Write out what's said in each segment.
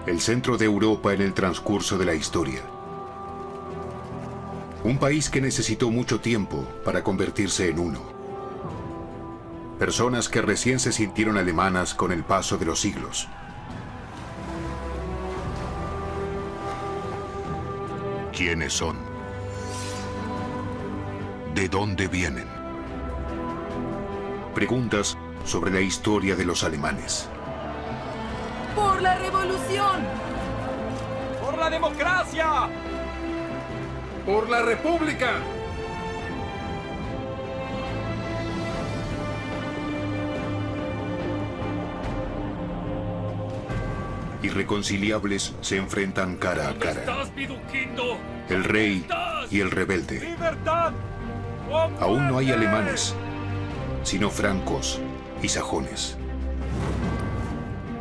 el centro de Europa en el transcurso de la historia. Un país que necesitó mucho tiempo para convertirse en uno. Personas que recién se sintieron alemanas con el paso de los siglos. ¿Quiénes son? ¿De dónde vienen? Preguntas sobre la historia de los alemanes. ¡Por la revolución! ¡Por la democracia! ¡Por la república! Irreconciliables se enfrentan cara a cara. ¿Estás, Viduquindo? El rey y el rebelde. ¡Libertad! Aún no hay alemanes, sino francos y sajones.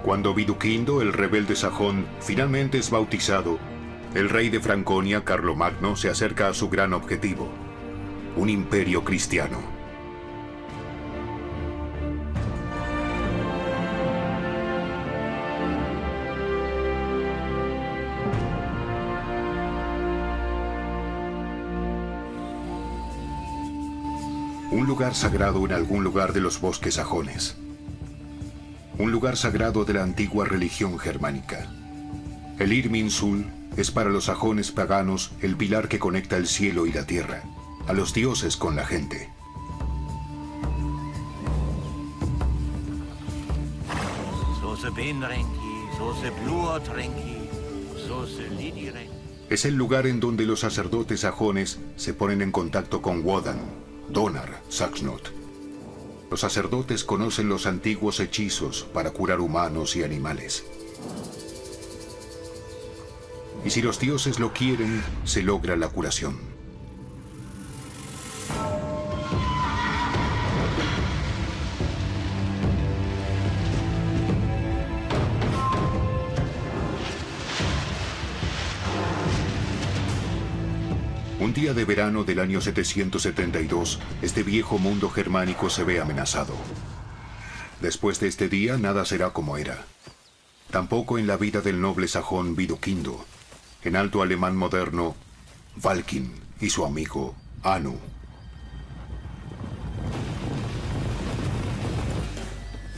Cuando Viduquindo, el rebelde sajón, finalmente es bautizado, el rey de Franconia, Carlomagno, se acerca a su gran objetivo: un imperio cristiano. Un lugar sagrado en algún lugar de los bosques sajones. Un lugar sagrado de la antigua religión germánica. El Irminsul es para los sajones paganos el pilar que conecta el cielo y la tierra, a los dioses con la gente. Es el lugar en donde los sacerdotes sajones se ponen en contacto con Wodan, Donar, Saxnot. Los sacerdotes conocen los antiguos hechizos para curar humanos y animales. Y si los dioses lo quieren, se logra la curación. Un día de verano del año 772, este viejo mundo germánico se ve amenazado. Después de este día, nada será como era. Tampoco en la vida del noble sajón Viduquindo, en alto alemán moderno, Valkin y su amigo Anu.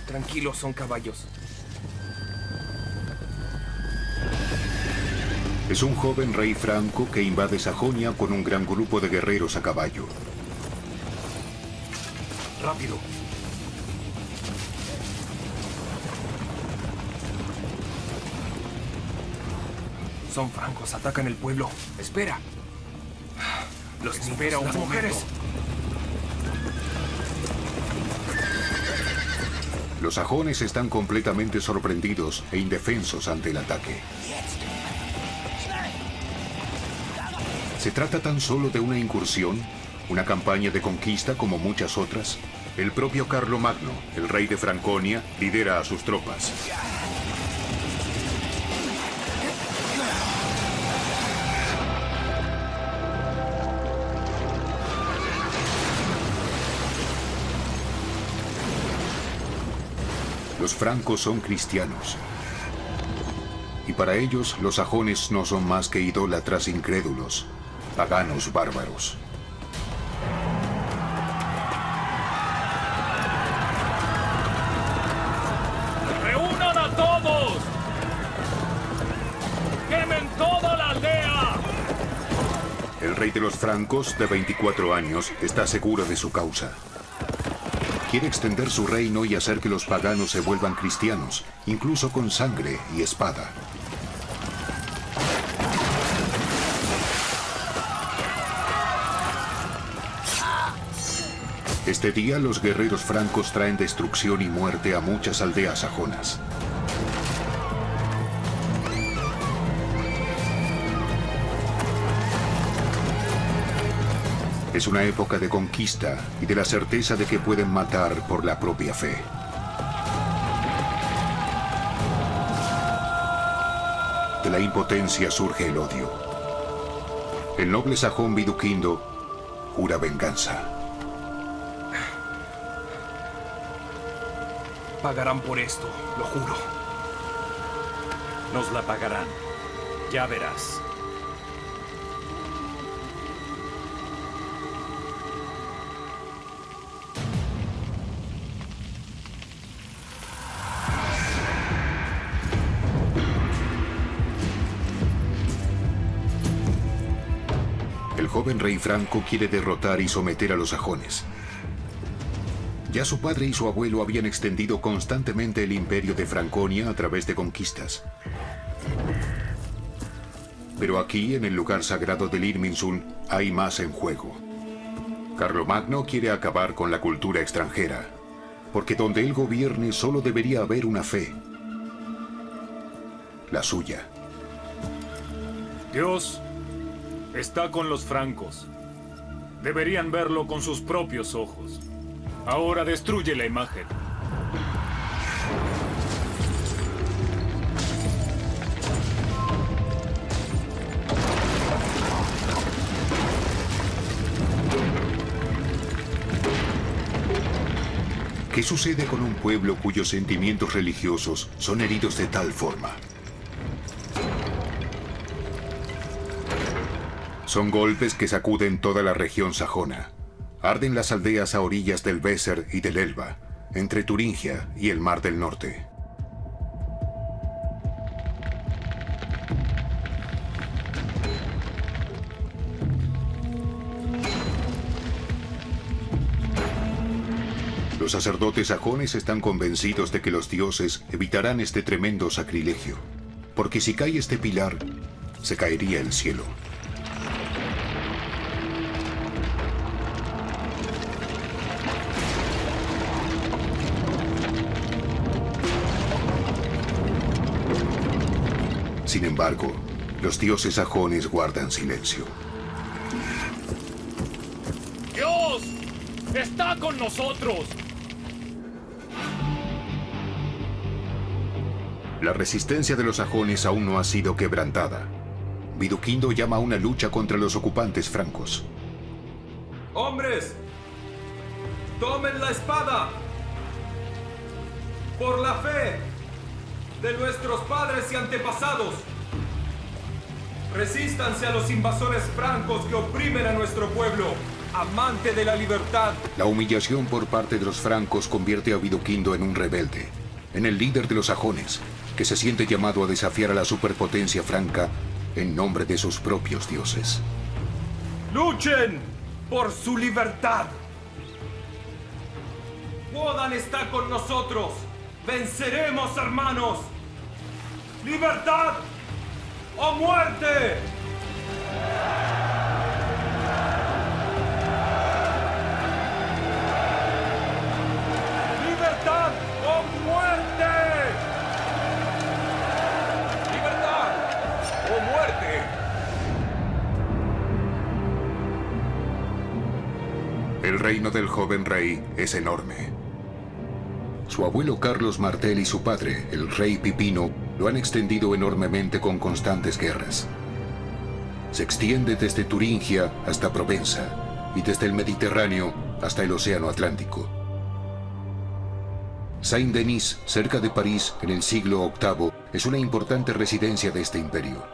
Tranquilos, son caballos. Es un joven rey franco que invade Sajonia con un gran grupo de guerreros a caballo. Rápido. Son francos, atacan el pueblo. Espera. Los libera unas mujeres. Los sajones están completamente sorprendidos e indefensos ante el ataque. ¿Se trata tan solo de una incursión? ¿Una campaña de conquista como muchas otras? El propio Carlomagno, el rey de Franconia, lidera a sus tropas. Los francos son cristianos. Y para ellos, los sajones no son más que idólatras incrédulos, paganos bárbaros. ¡Reúnan a todos! ¡Quemen toda la aldea! El rey de los francos, de 24 años, está seguro de su causa. Quiere extender su reino y hacer que los paganos se vuelvan cristianos, incluso con sangre y espada. Este día los guerreros francos traen destrucción y muerte a muchas aldeas sajonas. Es una época de conquista y de la certeza de que pueden matar por la propia fe. De la impotencia surge el odio. El noble sajón Viduquindo jura venganza. Pagarán por esto, lo juro. Nos la pagarán. Ya verás. El joven rey franco quiere derrotar y someter a los sajones. Ya su padre y su abuelo habían extendido constantemente el imperio de Franconia a través de conquistas. Pero aquí, en el lugar sagrado del Irminsul, hay más en juego. Carlomagno quiere acabar con la cultura extranjera, porque donde él gobierne solo debería haber una fe, la suya. Dios está con los francos. Deberían verlo con sus propios ojos. Ahora destruye la imagen. ¿Qué sucede con un pueblo cuyos sentimientos religiosos son heridos de tal forma? Son golpes que sacuden toda la región sajona. Arden las aldeas a orillas del Weser y del Elba, entre Turingia y el Mar del Norte. Los sacerdotes sajones están convencidos de que los dioses evitarán este tremendo sacrilegio, porque si cae este pilar, se caería el cielo. Sin embargo, los dioses sajones guardan silencio. ¡Dios está con nosotros! La resistencia de los sajones aún no ha sido quebrantada. Viduquindo llama a una lucha contra los ocupantes francos. ¡Hombres! ¡Tomen la espada! ¡Por la fe de nuestros padres y antepasados! Resístanse a los invasores francos que oprimen a nuestro pueblo, amante de la libertad. La humillación por parte de los francos convierte a Viduquindo en un rebelde, en el líder de los sajones, que se siente llamado a desafiar a la superpotencia franca en nombre de sus propios dioses. ¡Luchen por su libertad! Wodan está con nosotros. ¡Venceremos, hermanos! ¡Libertad o muerte! ¡Libertad o muerte! ¡Libertad o muerte! El reino del joven rey es enorme. Su abuelo Carlos Martel y su padre, el rey Pipino, lo han extendido enormemente con constantes guerras. Se extiende desde Turingia hasta Provenza y desde el Mediterráneo hasta el Océano Atlántico. Saint-Denis, cerca de París, en el siglo VIII, es una importante residencia de este imperio.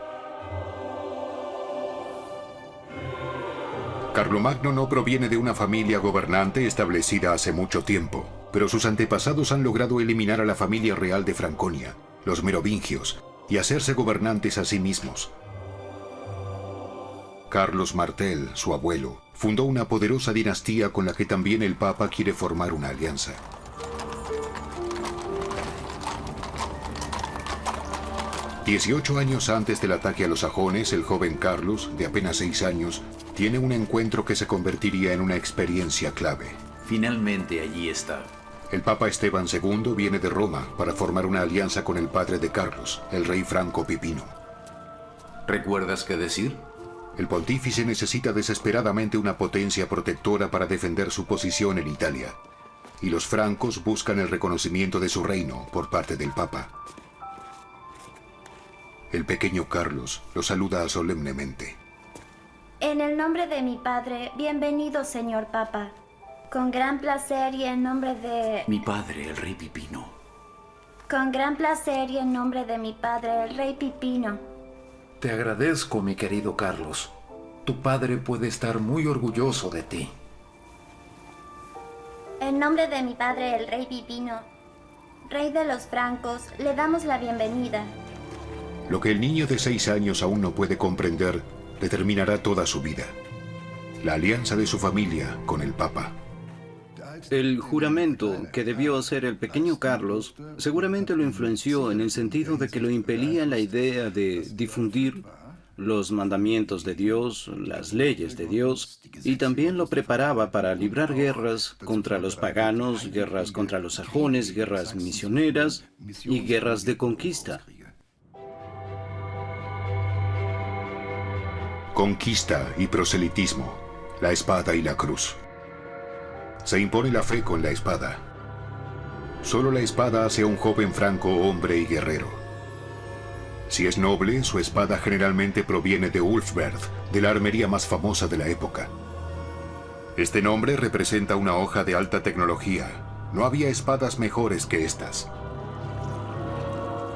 Carlomagno no proviene de una familia gobernante establecida hace mucho tiempo, pero sus antepasados han logrado eliminar a la familia real de Franconia, los merovingios, y hacerse gobernantes a sí mismos. Carlos Martel, su abuelo, fundó una poderosa dinastía con la que también el Papa quiere formar una alianza. Dieciocho años antes del ataque a los sajones, el joven Carlos, de apenas 6 años, tiene un encuentro que se convertiría en una experiencia clave. Finalmente allí está. El Papa Esteban II viene de Roma para formar una alianza con el padre de Carlos, el rey franco Pipino. ¿Recuerdas qué decir? El pontífice necesita desesperadamente una potencia protectora para defender su posición en Italia, y los francos buscan el reconocimiento de su reino por parte del Papa. El pequeño Carlos lo saluda solemnemente. En el nombre de mi padre, bienvenido, señor Papa. Con gran placer y en nombre de... Mi padre, el rey Pipino. Con gran placer y en nombre de mi padre, el rey Pipino. Te agradezco, mi querido Carlos. Tu padre puede estar muy orgulloso de ti. En nombre de mi padre, el rey Pipino, rey de los francos, le damos la bienvenida. Lo que el niño de 6 años aún no puede comprender determinará toda su vida. La alianza de su familia con el Papa. El juramento que debió hacer el pequeño Carlos seguramente lo influenció en el sentido de que lo impelía en la idea de difundir los mandamientos de Dios, las leyes de Dios, y también lo preparaba para librar guerras contra los paganos, guerras contra los sajones, guerras misioneras y guerras de conquista. Conquista y proselitismo, la espada y la cruz. Se impone la fe con la espada. Solo la espada hace a un joven franco hombre y guerrero. Si es noble, su espada generalmente proviene de Ulfberht, de la armería más famosa de la época. Este nombre representa una hoja de alta tecnología. No había espadas mejores que estas.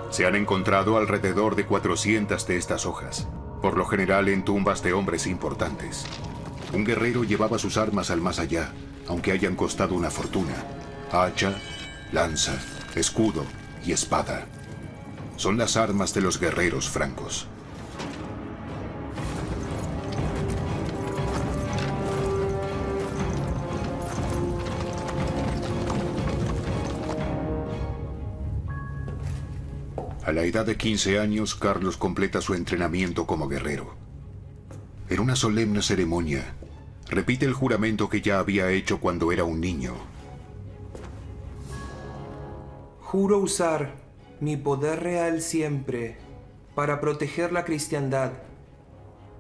Se han encontrado alrededor de 400 de estas hojas, por lo general en tumbas de hombres importantes. Un guerrero llevaba sus armas al más allá, aunque hayan costado una fortuna. Hacha, lanza, escudo y espada. Son las armas de los guerreros francos. A la edad de 15 años, Carlos completa su entrenamiento como guerrero. En una solemne ceremonia, repite el juramento que ya había hecho cuando era un niño. Juro usar mi poder real siempre para proteger la cristiandad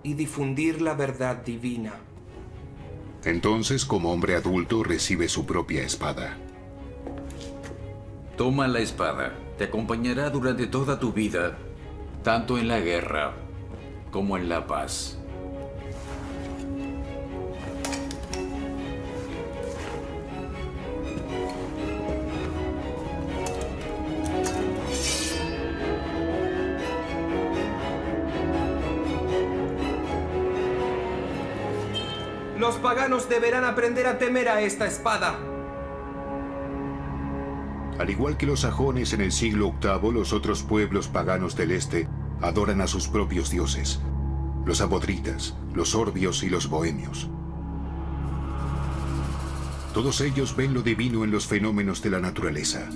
y difundir la verdad divina. Entonces, como hombre adulto, recibe su propia espada. Toma la espada. Te acompañará durante toda tu vida, tanto en la guerra como en la paz. Los paganos deberán aprender a temer a esta espada. Al igual que los sajones en el siglo VIII, los otros pueblos paganos del este adoran a sus propios dioses, los abodritas, los sorbios y los bohemios. Todos ellos ven lo divino en los fenómenos de la naturaleza.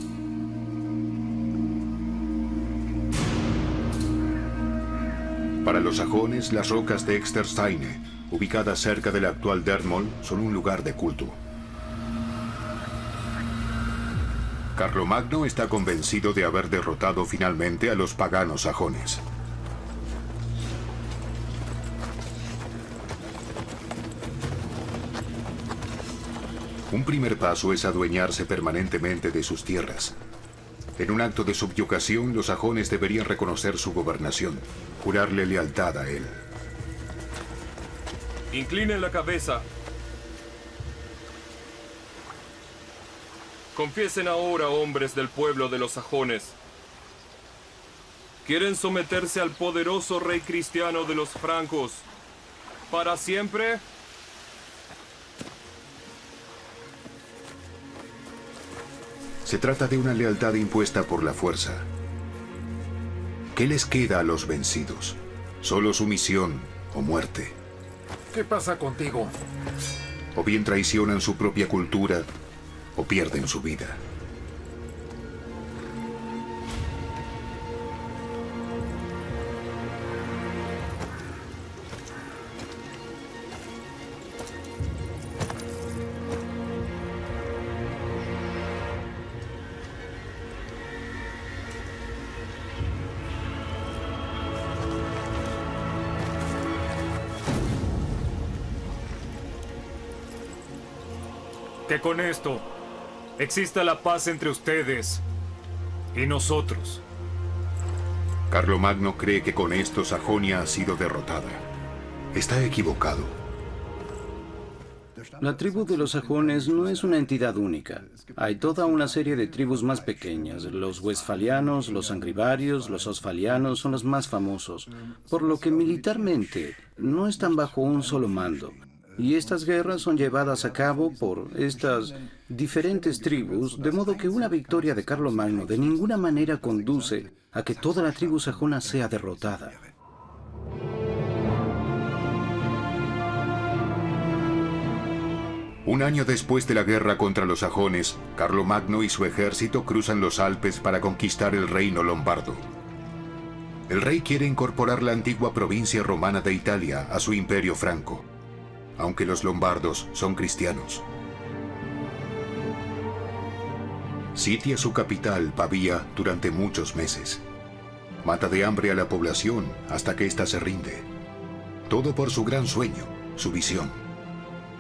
Para los sajones, las rocas de Extersteine, ubicadas cerca del actual Dermol, son un lugar de culto. Carlomagno está convencido de haber derrotado finalmente a los paganos sajones. Un primer paso es adueñarse permanentemente de sus tierras. En un acto de subyugación, los sajones deberían reconocer su gobernación, jurarle lealtad a él. Inclinen la cabeza. Confiesen ahora, hombres del pueblo de los sajones. ¿Quieren someterse al poderoso rey cristiano de los francos para siempre? Se trata de una lealtad impuesta por la fuerza. ¿Qué les queda a los vencidos? Solo sumisión o muerte. ¿Qué pasa contigo? O bien traicionan su propia cultura, o pierden su vida. Que con esto exista la paz entre ustedes y nosotros. Carlomagno cree que con esto Sajonia ha sido derrotada. Está equivocado. La tribu de los sajones no es una entidad única. Hay toda una serie de tribus más pequeñas. Los westfalianos, los angrivarios, los osfalianos son los más famosos, por lo que militarmente no están bajo un solo mando. Y estas guerras son llevadas a cabo por estas diferentes tribus, de modo que una victoria de Carlomagno de ninguna manera conduce a que toda la tribu sajona sea derrotada. Un año después de la guerra contra los sajones, Carlomagno y su ejército cruzan los Alpes para conquistar el reino lombardo. El rey quiere incorporar la antigua provincia romana de Italia a su imperio franco, aunque los lombardos son cristianos. Sitia su capital, Pavía, durante muchos meses. Mata de hambre a la población hasta que ésta se rinde. Todo por su gran sueño, su visión.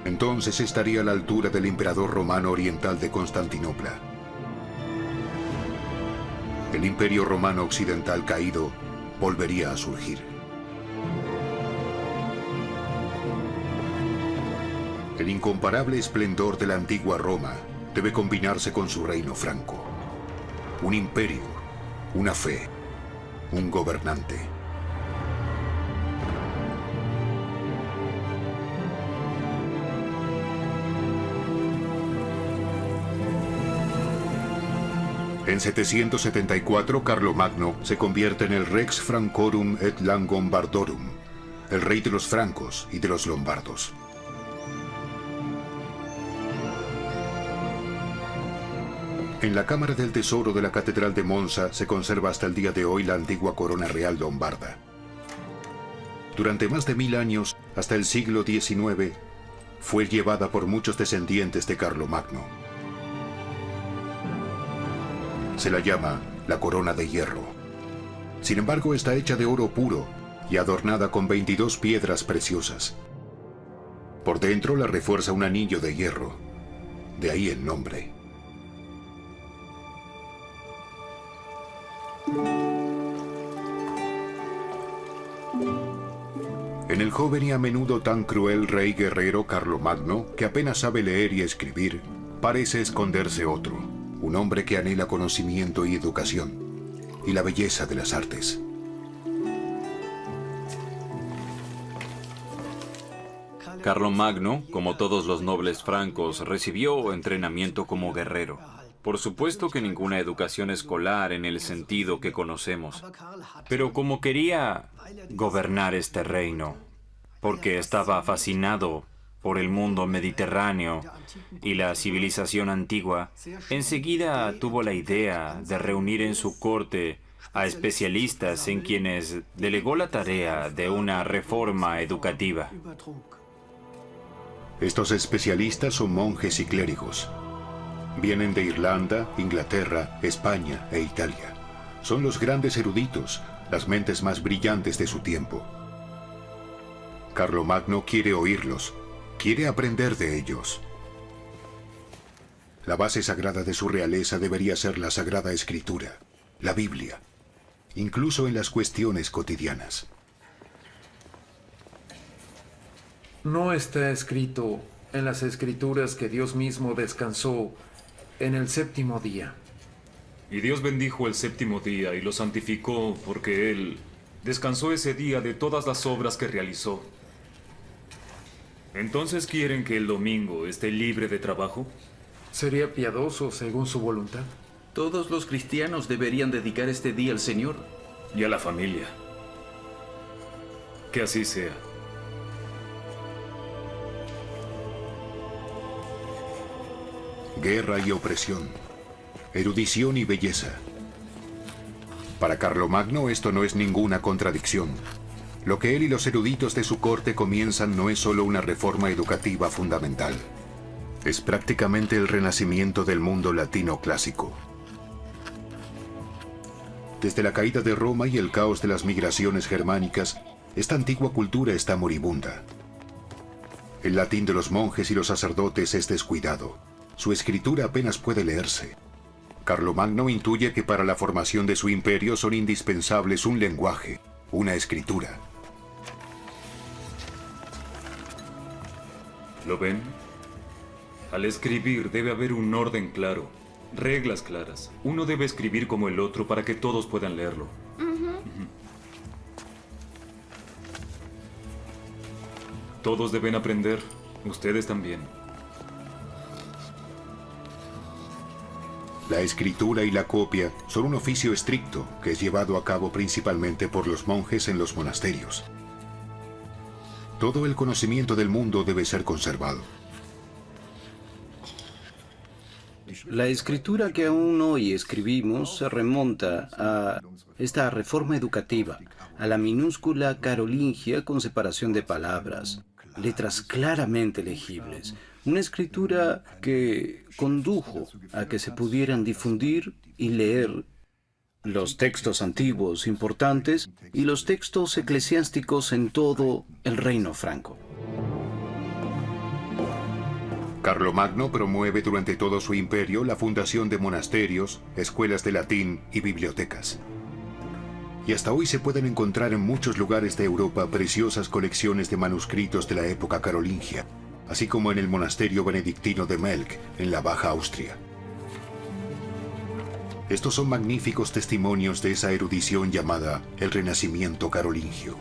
Entonces estaría a la altura del emperador romano oriental de Constantinopla. El imperio romano occidental caído volvería a surgir. El incomparable esplendor de la antigua Roma debe combinarse con su reino franco. Un imperio, una fe, un gobernante. En 774, Carlomagno se convierte en el Rex Francorum et Langombardorum, el rey de los francos y de los lombardos. En la Cámara del Tesoro de la Catedral de Monza se conserva hasta el día de hoy la antigua corona real lombarda. Durante más de 1000 años, hasta el siglo XIX, fue llevada por muchos descendientes de Carlomagno. Se la llama la corona de hierro. Sin embargo, está hecha de oro puro y adornada con 22 piedras preciosas. Por dentro la refuerza un anillo de hierro, de ahí el nombre. En el joven y a menudo tan cruel rey guerrero Carlomagno, que apenas sabe leer y escribir, parece esconderse otro, un hombre que anhela conocimiento y educación, y la belleza de las artes. Carlomagno, como todos los nobles francos, recibió entrenamiento como guerrero. Por supuesto que ninguna educación escolar en el sentido que conocemos. Pero como quería gobernar este reino, porque estaba fascinado por el mundo mediterráneo y la civilización antigua, enseguida tuvo la idea de reunir en su corte a especialistas en quienes delegó la tarea de una reforma educativa. Estos especialistas son monjes y clérigos. Vienen de Irlanda, Inglaterra, España e Italia. Son los grandes eruditos, las mentes más brillantes de su tiempo. Carlomagno quiere oírlos, quiere aprender de ellos. La base sagrada de su realeza debería ser la Sagrada Escritura, la Biblia, incluso en las cuestiones cotidianas. No está escrito en las Escrituras que Dios mismo descansó en el séptimo día. Y Dios bendijo el séptimo día y lo santificó porque Él descansó ese día de todas las obras que realizó. ¿Entonces quieren que el domingo esté libre de trabajo? ¿Sería piadoso según su voluntad? Todos los cristianos deberían dedicar este día al Señor. Y a la familia. Que así sea. Guerra y opresión, erudición y belleza. Para Carlomagno esto no es ninguna contradicción. Lo que él y los eruditos de su corte comienzan no es solo una reforma educativa fundamental. Es prácticamente el renacimiento del mundo latino clásico. Desde la caída de Roma y el caos de las migraciones germánicas, esta antigua cultura está moribunda. El latín de los monjes y los sacerdotes es descuidado. Su escritura apenas puede leerse. Carlomagno intuye que para la formación de su imperio son indispensables un lenguaje, una escritura. ¿Lo ven? Al escribir debe haber un orden claro, reglas claras. Uno debe escribir como el otro para que todos puedan leerlo. Todos deben aprender, ustedes también. La escritura y la copia son un oficio estricto que es llevado a cabo principalmente por los monjes en los monasterios. Todo el conocimiento del mundo debe ser conservado. La escritura que aún hoy escribimos se remonta a esta reforma educativa, a la minúscula carolingia con separación de palabras, letras claramente legibles. Una escritura que condujo a que se pudieran difundir y leer los textos antiguos importantes y los textos eclesiásticos en todo el reino franco. Carlomagno promueve durante todo su imperio la fundación de monasterios, escuelas de latín y bibliotecas. Y hasta hoy se pueden encontrar en muchos lugares de Europa preciosas colecciones de manuscritos de la época carolingia, así como en el monasterio benedictino de Melk, en la Baja Austria. Estos son magníficos testimonios de esa erudición llamada el Renacimiento carolingio.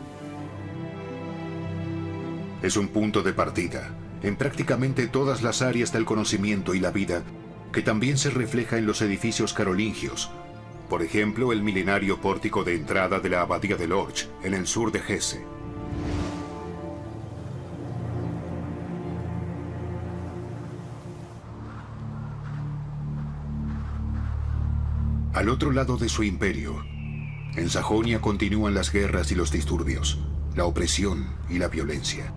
Es un punto de partida en prácticamente todas las áreas del conocimiento y la vida, que también se refleja en los edificios carolingios. Por ejemplo, el milenario pórtico de entrada de la abadía de Lorch, en el sur de Hesse. Al otro lado de su imperio, en Sajonia continúan las guerras y los disturbios, la opresión y la violencia.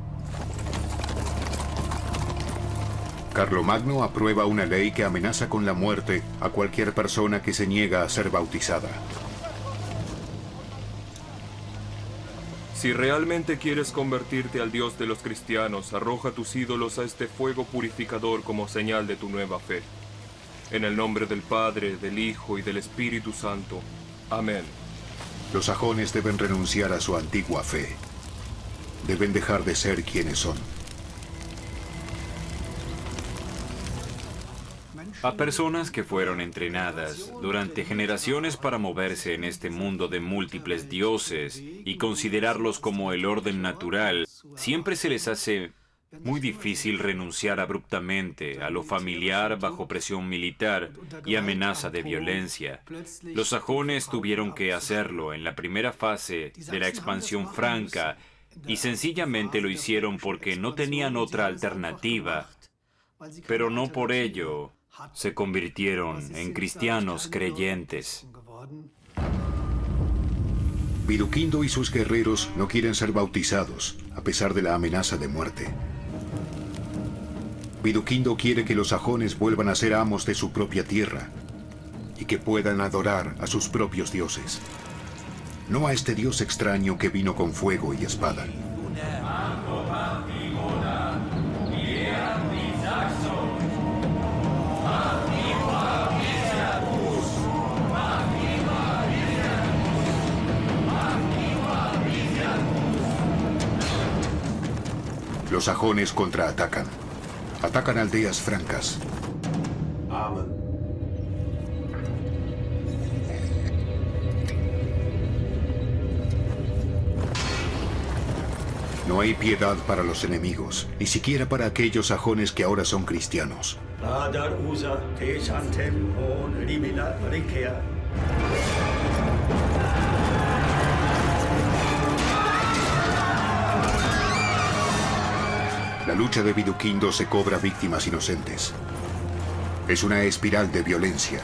Carlomagno aprueba una ley que amenaza con la muerte a cualquier persona que se niega a ser bautizada. Si realmente quieres convertirte al Dios de los cristianos, arroja tus ídolos a este fuego purificador como señal de tu nueva fe. En el nombre del Padre, del Hijo y del Espíritu Santo. Amén. Los sajones deben renunciar a su antigua fe. Deben dejar de ser quienes son. A personas que fueron entrenadas durante generaciones para moverse en este mundo de múltiples dioses y considerarlos como el orden natural, siempre se les hace muy difícil renunciar abruptamente a lo familiar bajo presión militar y amenaza de violencia. Los sajones tuvieron que hacerlo en la primera fase de la expansión franca y sencillamente lo hicieron porque no tenían otra alternativa, pero no por ello se convirtieron en cristianos creyentes. Viduquindo y sus guerreros no quieren ser bautizados, a pesar de la amenaza de muerte. Viduquindo quiere que los sajones vuelvan a ser amos de su propia tierra y que puedan adorar a sus propios dioses, no a este dios extraño que vino con fuego y espada. Los sajones contraatacan. Atacan aldeas francas. No hay piedad para los enemigos, ni siquiera para aquellos sajones que ahora son cristianos. La lucha de Viduquindo se cobra víctimas inocentes. Es una espiral de violencia.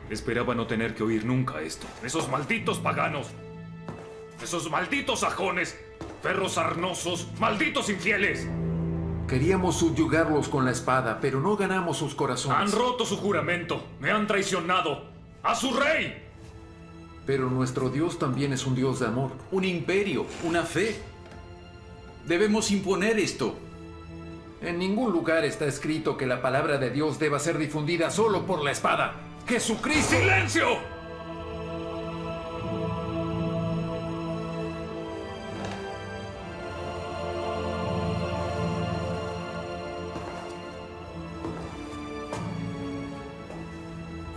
Esperaba no tener que oír nunca esto. ¡Esos malditos paganos! ¡Esos malditos sajones! ¡Perros sarnosos! ¡Malditos infieles! Queríamos subyugarlos con la espada, pero no ganamos sus corazones. Han roto su juramento. Me han traicionado. ¡A su rey! Pero nuestro Dios también es un Dios de amor. Un imperio, una fe. Debemos imponer esto. En ningún lugar está escrito que la palabra de Dios deba ser difundida solo por la espada. ¡Jesucristo! ¡Silencio!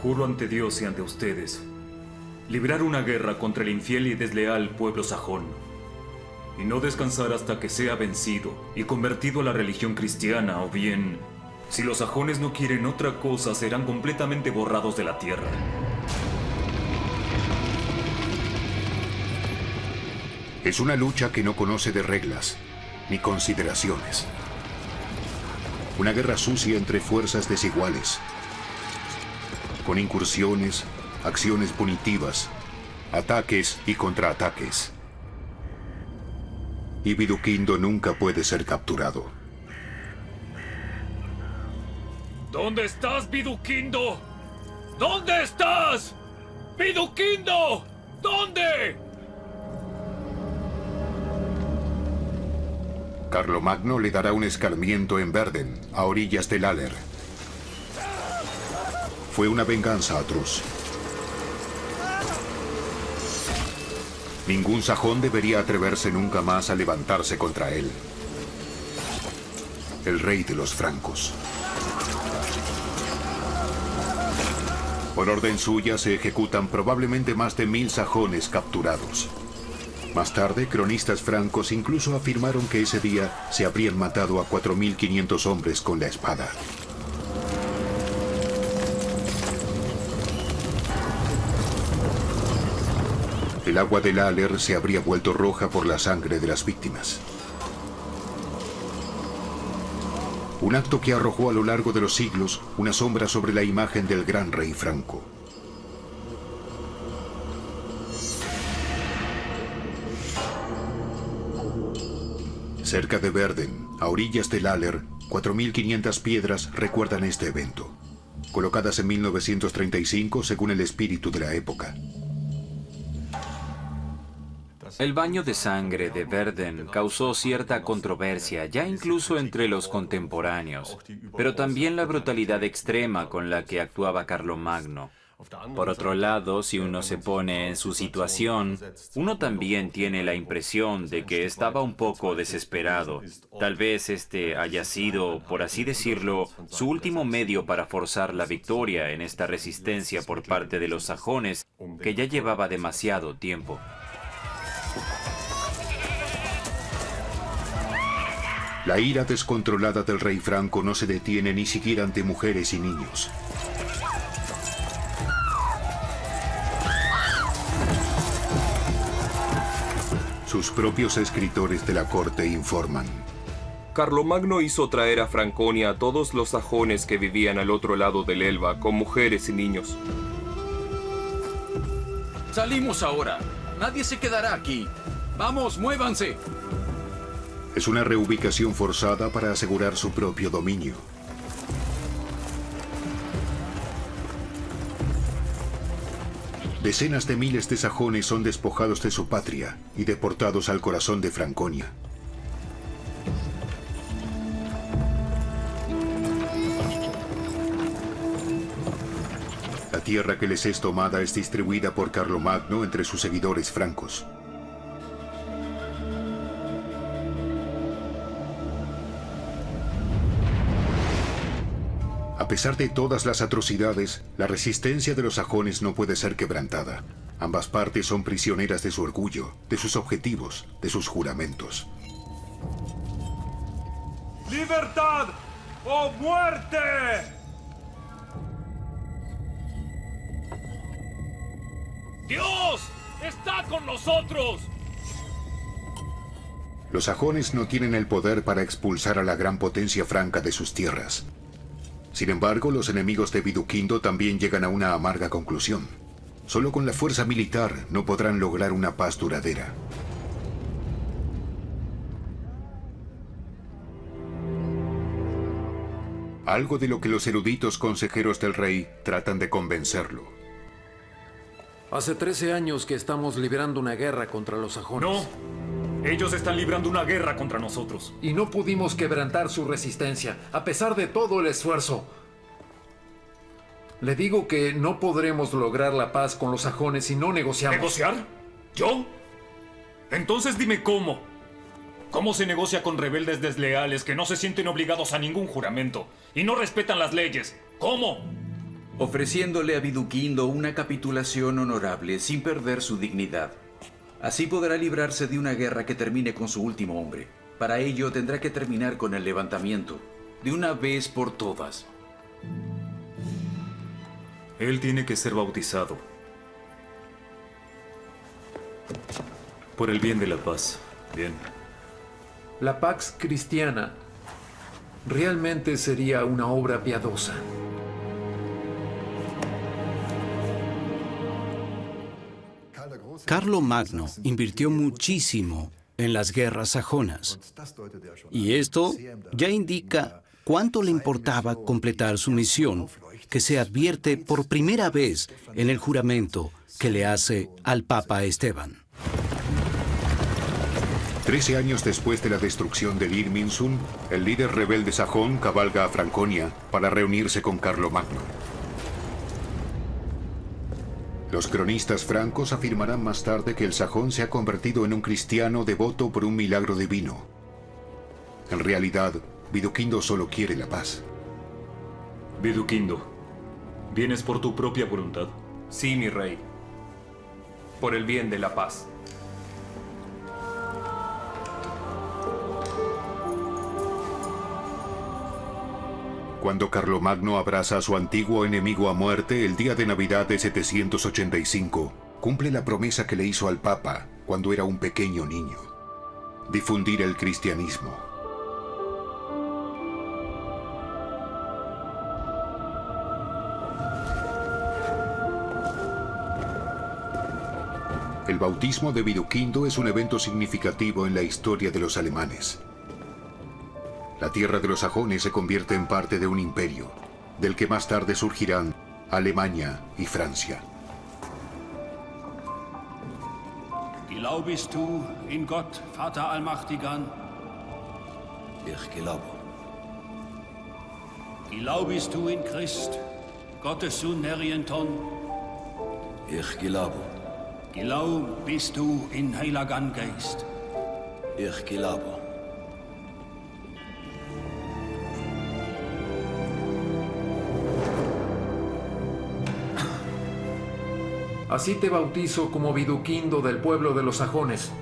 Juro ante Dios y ante ustedes librar una guerra contra el infiel y desleal pueblo sajón, y no descansar hasta que sea vencido y convertido a la religión cristiana, o bien, si los sajones no quieren otra cosa, serán completamente borrados de la tierra. Es una lucha que no conoce de reglas ni consideraciones. Una guerra sucia entre fuerzas desiguales, con incursiones, acciones punitivas, ataques y contraataques. Y Viduquindo nunca puede ser capturado. ¿Dónde estás, Viduquindo? ¿Dónde estás? ¡Viduquindo! ¿Dónde? Carlomagno le dará un escarmiento en Verden, a orillas del Aller. Fue una venganza atroz. Ningún sajón debería atreverse nunca más a levantarse contra él. El rey de los francos. Por orden suya se ejecutan probablemente más de 1000 sajones capturados. Más tarde, cronistas francos incluso afirmaron que ese día se habrían matado a 4500 hombres con la espada. El agua del Aller se habría vuelto roja por la sangre de las víctimas. Un acto que arrojó a lo largo de los siglos una sombra sobre la imagen del gran rey franco. Cerca de Verden, a orillas del Aller, 4500 piedras recuerdan este evento, colocadas en 1935 según el espíritu de la época. El baño de sangre de Verden causó cierta controversia, ya incluso entre los contemporáneos, pero también la brutalidad extrema con la que actuaba Carlomagno. Por otro lado, si uno se pone en su situación, uno también tiene la impresión de que estaba un poco desesperado. Tal vez este haya sido, por así decirlo, su último medio para forzar la victoria en esta resistencia por parte de los sajones, que ya llevaba demasiado tiempo. La ira descontrolada del rey franco no se detiene ni siquiera ante mujeres y niños. Sus propios escritores de la corte informan. Carlomagno hizo traer a Franconia a todos los sajones que vivían al otro lado del Elba, con mujeres y niños. Salimos ahora. Nadie se quedará aquí. Vamos, muévanse. Es una reubicación forzada para asegurar su propio dominio. Decenas de miles de sajones son despojados de su patria y deportados al corazón de Franconia. La tierra que les es tomada es distribuida por Carlomagno entre sus seguidores francos. A pesar de todas las atrocidades, la resistencia de los sajones no puede ser quebrantada. Ambas partes son prisioneras de su orgullo, de sus objetivos, de sus juramentos. ¡Libertad o muerte! ¡Dios está con nosotros! Los sajones no tienen el poder para expulsar a la gran potencia franca de sus tierras. Sin embargo, los enemigos de Viduquindo también llegan a una amarga conclusión. Solo con la fuerza militar no podrán lograr una paz duradera. Algo de lo que los eruditos consejeros del rey tratan de convencerlo. Hace 13 años que estamos librando una guerra contra los sajones. No, ellos están librando una guerra contra nosotros. Y no pudimos quebrantar su resistencia, a pesar de todo el esfuerzo. Le digo que no podremos lograr la paz con los sajones si no negociamos. ¿Negociar? ¿Yo? Entonces dime cómo. ¿Cómo se negocia con rebeldes desleales que no se sienten obligados a ningún juramento y no respetan las leyes? ¿Cómo? Ofreciéndole a Viduquindo una capitulación honorable sin perder su dignidad. Así podrá librarse de una guerra que termine con su último hombre. Para ello tendrá que terminar con el levantamiento, de una vez por todas. Él tiene que ser bautizado. Por el bien de la paz. Bien. La Pax Cristiana realmente sería una obra piadosa. Carlomagno invirtió muchísimo en las guerras sajonas, y esto ya indica cuánto le importaba completar su misión, que se advierte por primera vez en el juramento que le hace al Papa Esteban. 13 años después de la destrucción de Irminsul, el líder rebelde sajón cabalga a Franconia para reunirse con Carlomagno. Los cronistas francos afirmarán más tarde que el sajón se ha convertido en un cristiano devoto por un milagro divino. En realidad, Viduquindo solo quiere la paz. Viduquindo, ¿vienes por tu propia voluntad? Sí, mi rey. Por el bien de la paz. Cuando Carlomagno abraza a su antiguo enemigo a muerte el día de Navidad de 785, cumple la promesa que le hizo al Papa cuando era un pequeño niño: difundir el cristianismo. El bautismo de Viduquindo es un evento significativo en la historia de los alemanes. La tierra de los sajones se convierte en parte de un imperio, del que más tarde surgirán Alemania y Francia. Glaubst du in Gott, Vater Allmächtigen? Ich glaube. Glaubst du in Christ, Gottes Sohn Herjenton? Ich glaube. Glaubst du in Heiligen Geist? Ich glaube. Así te bautizo como Viduquindo del pueblo de los sajones.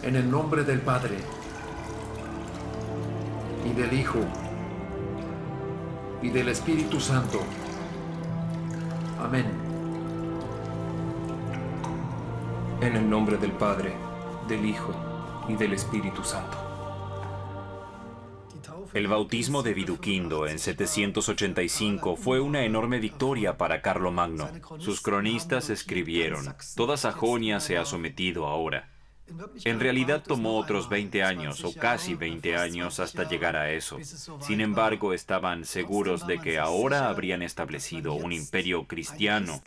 En el nombre del Padre, y del Hijo, y del Espíritu Santo. Amén. En el nombre del Padre, del Hijo y del Espíritu Santo. El bautismo de Viduquindo en 785 fue una enorme victoria para Carlomagno. Sus cronistas escribieron: toda Sajonia se ha sometido ahora. En realidad tomó otros 20 años o casi 20 años hasta llegar a eso. Sin embargo, estaban seguros de que ahora habrían establecido un imperio cristiano,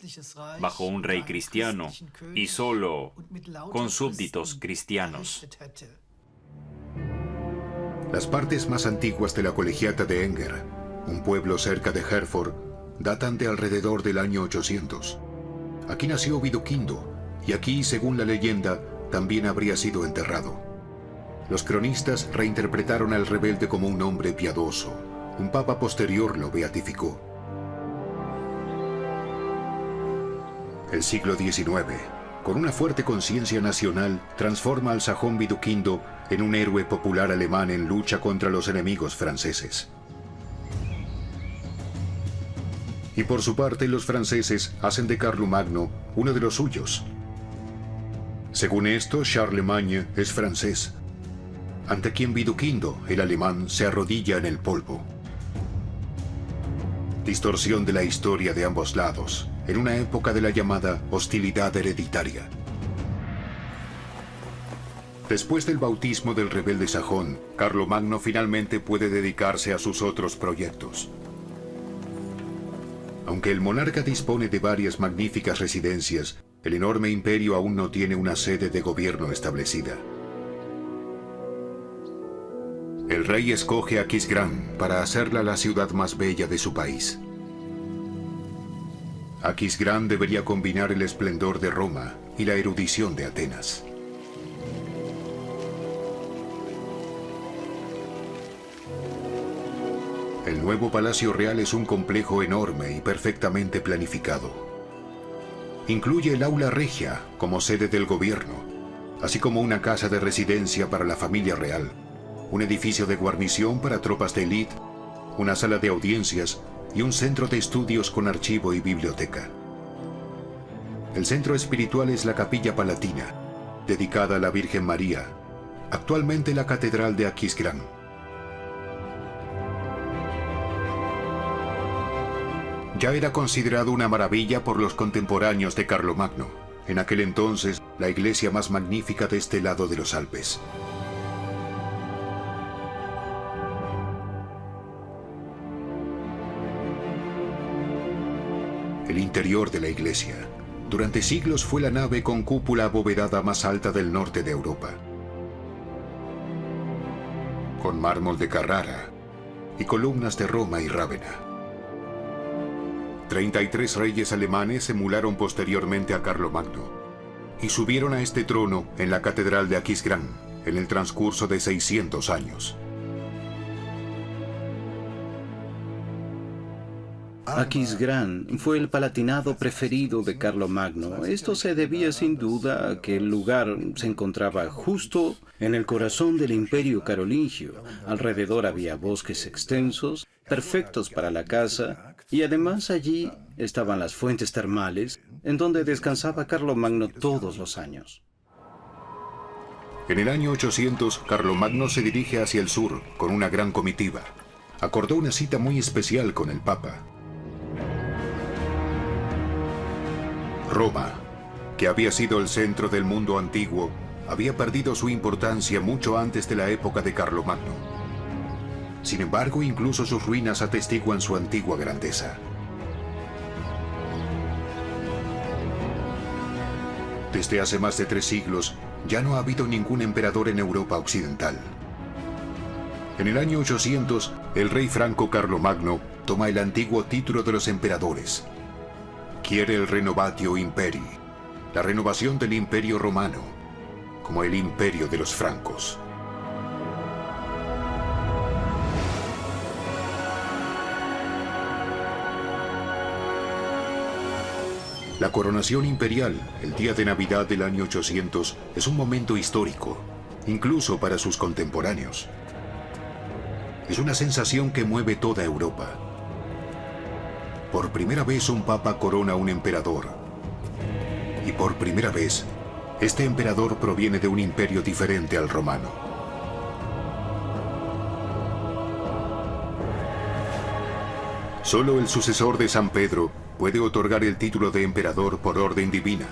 bajo un rey cristiano y solo con súbditos cristianos. Las partes más antiguas de la colegiata de Enger, un pueblo cerca de Herford, datan de alrededor del año 800. Aquí nació Viduquindo, y aquí, según la leyenda, también habría sido enterrado. Los cronistas reinterpretaron al rebelde como un hombre piadoso. Un papa posterior lo beatificó. El siglo XIX, con una fuerte conciencia nacional, transforma al sajón Viduquindo en un héroe popular alemán en lucha contra los enemigos franceses. Y por su parte, los franceses hacen de Carlomagno uno de los suyos. Según esto, Charlemagne es francés, ante quien Viduquindo, el alemán, se arrodilla en el polvo. Distorsión de la historia de ambos lados, en una época de la llamada hostilidad hereditaria. Después del bautismo del rebelde sajón, Carlomagno finalmente puede dedicarse a sus otros proyectos. Aunque el monarca dispone de varias magníficas residencias, el enorme imperio aún no tiene una sede de gobierno establecida. El rey escoge Aquisgrán para hacerla la ciudad más bella de su país. Aquisgrán debería combinar el esplendor de Roma y la erudición de Atenas. El nuevo Palacio Real es un complejo enorme y perfectamente planificado. Incluye el Aula Regia como sede del gobierno, así como una casa de residencia para la familia real, un edificio de guarnición para tropas de élite, una sala de audiencias y un centro de estudios con archivo y biblioteca. El centro espiritual es la Capilla Palatina, dedicada a la Virgen María, actualmente la Catedral de Aquisgrán. Ya era considerado una maravilla por los contemporáneos de Carlomagno, en aquel entonces la iglesia más magnífica de este lado de los Alpes. El interior de la iglesia. Durante siglos fue la nave con cúpula abovedada más alta del norte de Europa, con mármol de Carrara y columnas de Roma y Rávena. 33 reyes alemanes emularon posteriormente a Carlomagno y subieron a este trono en la Catedral de Aquisgrán en el transcurso de 600 años. Aquisgrán fue el palatinado preferido de Carlomagno. Esto se debía sin duda a que el lugar se encontraba justo en el corazón del Imperio Carolingio. Alrededor había bosques extensos, perfectos para la caza, y además allí estaban las fuentes termales, en donde descansaba Carlomagno todos los años. En el año 800, Carlomagno se dirige hacia el sur con una gran comitiva. Acordó una cita muy especial con el Papa. Roma, que había sido el centro del mundo antiguo, había perdido su importancia mucho antes de la época de Carlomagno. Sin embargo, incluso sus ruinas atestiguan su antigua grandeza. Desde hace más de 3 siglos, ya no ha habido ningún emperador en Europa occidental. En el año 800, el rey franco Carlomagno toma el antiguo título de los emperadores. Quiere el Renovatio Imperii, la renovación del Imperio Romano, como el Imperio de los Francos. La coronación imperial, el día de Navidad del año 800, es un momento histórico, incluso para sus contemporáneos. Es una sensación que mueve toda Europa. Por primera vez un papa corona a un emperador. Y por primera vez, este emperador proviene de un imperio diferente al romano. Solo el sucesor de San Pedro puede otorgar el título de emperador por orden divina.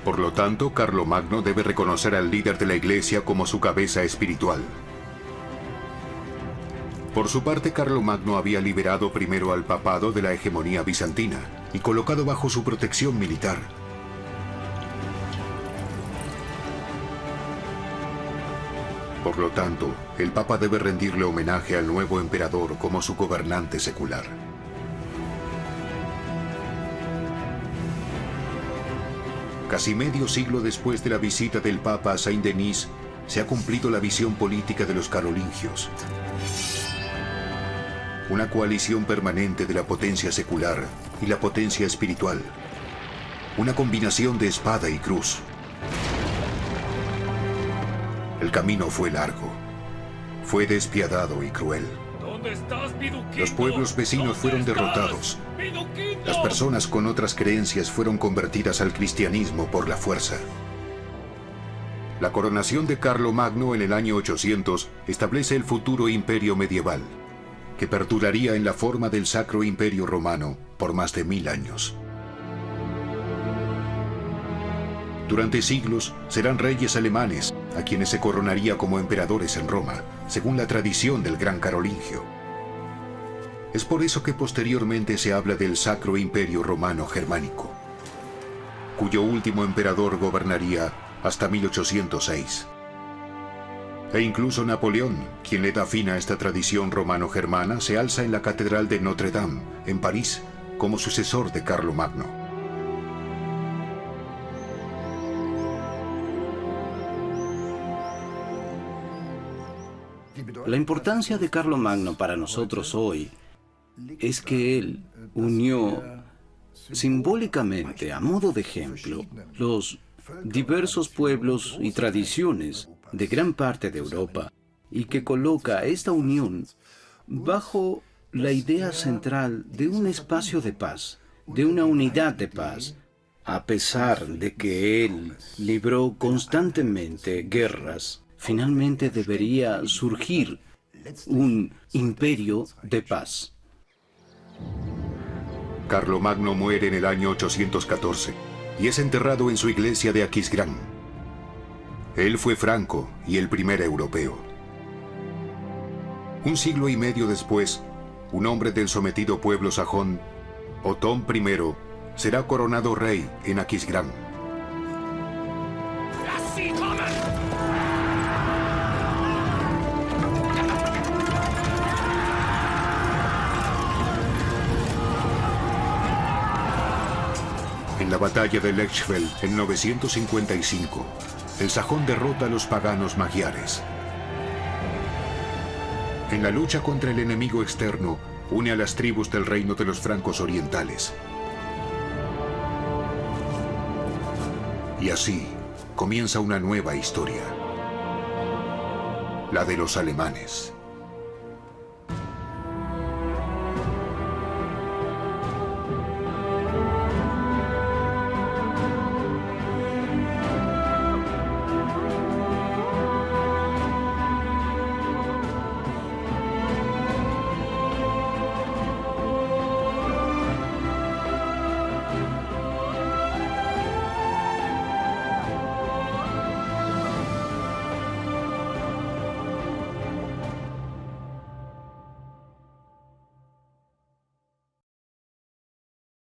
Por lo tanto, Carlomagno debe reconocer al líder de la Iglesia como su cabeza espiritual. Por su parte, Carlomagno había liberado primero al papado de la hegemonía bizantina y colocado bajo su protección militar. Por lo tanto, el Papa debe rendirle homenaje al nuevo emperador como su gobernante secular. Casi medio siglo después de la visita del Papa a Saint-Denis, se ha cumplido la visión política de los carolingios. Una coalición permanente de la potencia secular y la potencia espiritual. Una combinación de espada y cruz. El camino fue largo. Fue despiadado y cruel. Los pueblos vecinos fueron derrotados. Las personas con otras creencias fueron convertidas al cristianismo por la fuerza. La coronación de Carlomagno en el año 800 establece el futuro imperio medieval, que perduraría en la forma del Sacro Imperio Romano por más de 1000 años. Durante siglos serán reyes alemanes a quienes se coronaría como emperadores en Roma, según la tradición del Gran Carolingio. Es por eso que posteriormente se habla del Sacro Imperio Romano Germánico, cuyo último emperador gobernaría hasta 1806. E incluso Napoleón, quien le da fin a esta tradición romano-germana, se alza en la Catedral de Notre Dame, en París, como sucesor de Carlomagno. La importancia de Carlomagno para nosotros hoy es que él unió simbólicamente, a modo de ejemplo, los diversos pueblos y tradiciones de gran parte de Europa, y que coloca esta unión bajo la idea central de un espacio de paz, de una unidad de paz, a pesar de que él libró constantemente guerras. Finalmente debería surgir un imperio de paz. Carlomagno muere en el año 814 y es enterrado en su iglesia de Aquisgrán. Él fue franco y el primer europeo. Un siglo y medio después, un hombre del sometido pueblo sajón, Otón I, será coronado rey en Aquisgrán. En la batalla de Lechfeld en 955, el sajón derrota a los paganos magiares. En la lucha contra el enemigo externo, une a las tribus del reino de los francos orientales. Y así comienza una nueva historia, la de los alemanes.